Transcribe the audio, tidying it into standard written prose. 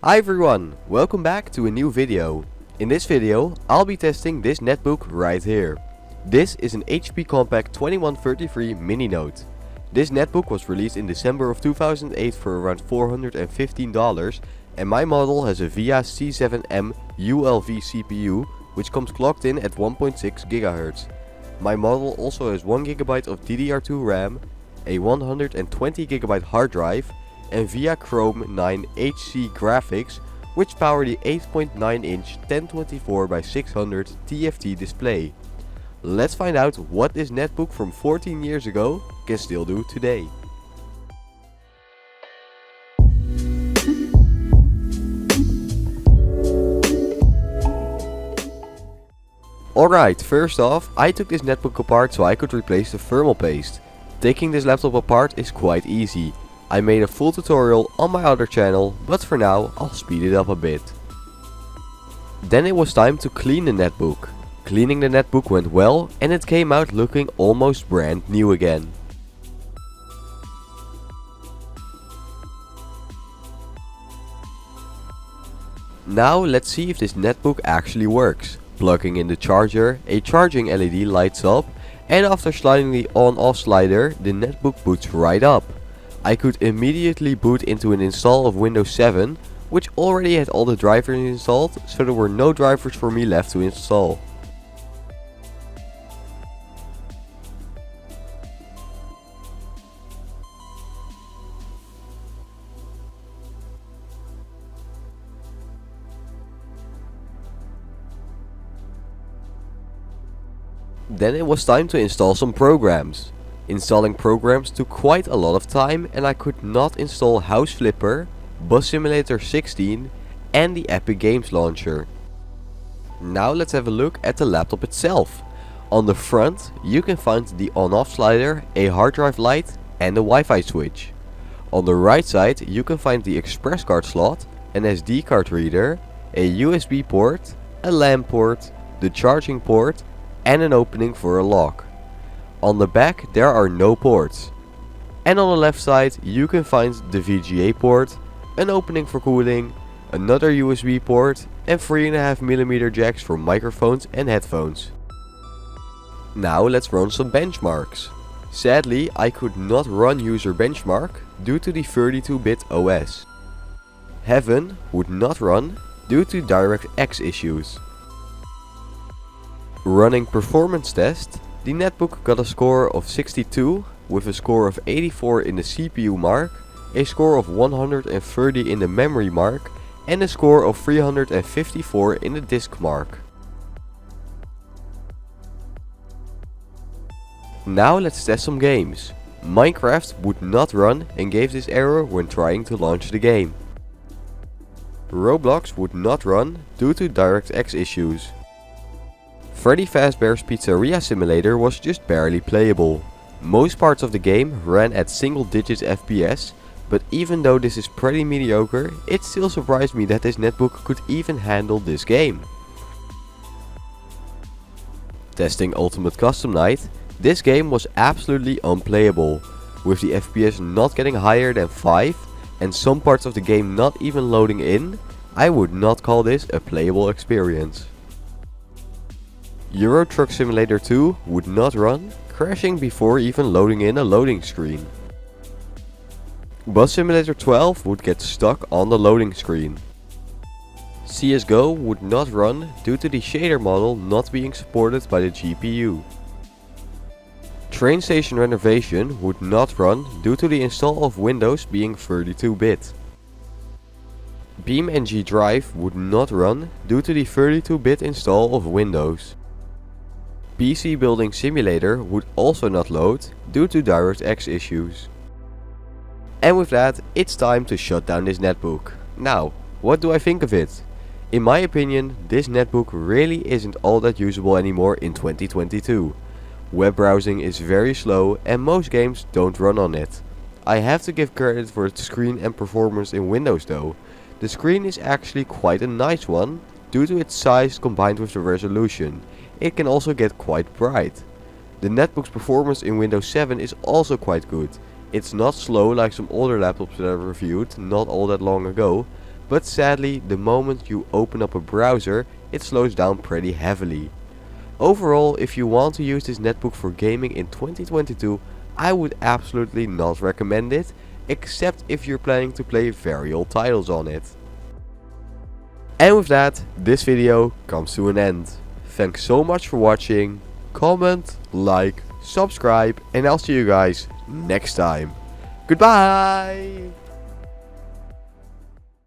Hi everyone, welcome back to a new video. In this video, I'll be testing this netbook right here. This is an HP Compact 2133 mini note. This netbook was released in December of 2008 for around $415 and my model has a VIA C7M ULV CPU which comes clocked in at 1.6 GHz. My model also has 1GB of DDR2 RAM, a 120GB hard drive and VIA Chrome 9 HC graphics which power the 8.9-inch 1024x600 TFT display. Let's find out what this netbook from 14 years ago can still do today. Alright, first off, I took this netbook apart so I could replace the thermal paste. Taking this laptop apart is quite easy. I made a full tutorial on my other channel, but for now I'll speed it up a bit. Then it was time to clean the netbook. Cleaning the netbook went well and it came out looking almost brand new again. Now let's see if this netbook actually works. Plugging in the charger, a charging LED lights up and after sliding the on-off slider, the netbook boots right up. I could immediately boot into an install of Windows 7, which already had all the drivers installed, so there were no drivers for me left to install. Then it was time to install some programs. Installing programs took quite a lot of time and I could not install House Flipper, Bus Simulator 16 and the Epic Games Launcher. Now let's have a look at the laptop itself. On the front you can find the on-off slider, a hard drive light and a Wi-Fi switch. On the right side you can find the express card slot, an SD card reader, a USB port, a LAN port, the charging port and an opening for a lock. On the back there are no ports. And on the left side you can find the VGA port, an opening for cooling, another USB port and 3.5mm jacks for microphones and headphones. Now let's run some benchmarks. Sadly I could not run Userbenchmark due to the 32-bit OS. Heaven would not run due to DirectX issues. Running Performancetest, the netbook got a score of 62 with a score of 84 in the CPU mark, a score of 130 in the memory mark and a score of 354 in the disk mark. Now let's test some games. Minecraft would not run and gave this error when trying to launch the game. Roblox would not run due to DirectX issues. Freddy Fazbears Pizzaria Simulator was just barely playable. Most parts of the game ran at single digit FPS, but even though this is pretty mediocre, it still surprised me that this netbook could even handle this game. Testing Ultimate Custom Night, this game was absolutely unplayable, with the FPS not getting higher than 5 and some parts of the game not even loading in. I would not call this a playable experience. Euro Truck Simulator 2 would not run, crashing before even loading in a loading screen. Bus Simulator 12 would get stuck on the loading screen. CSGO would not run due to the shader model not being supported by the GPU. Train Station Renovation would not run due to the install of Windows being 32-bit. BeamNG Drive would not run due to the 32-bit install of Windows. PC Building Simulator would also not load due to DirectX issues. And with that, it's time to shut down this netbook. Now, what do I think of it? In my opinion, this netbook really isn't all that usable anymore in 2022. Web browsing is very slow and most games don't run on it. I have to give credit for its screen and performance in Windows though. The screen is actually quite a nice one due to its size combined with the resolution. It can also get quite bright. The netbook's performance in Windows 7 is also quite good. It's not slow like some older laptops that I reviewed not all that long ago, but sadly the moment you open up a browser it slows down pretty heavily. Overall, if you want to use this netbook for gaming in 2022, I would absolutely not recommend it, except if you're planning to play very old titles on it. And with that, this video comes to an end. Thanks so much for watching, comment, like, subscribe, and I'll see you guys next time. Goodbye!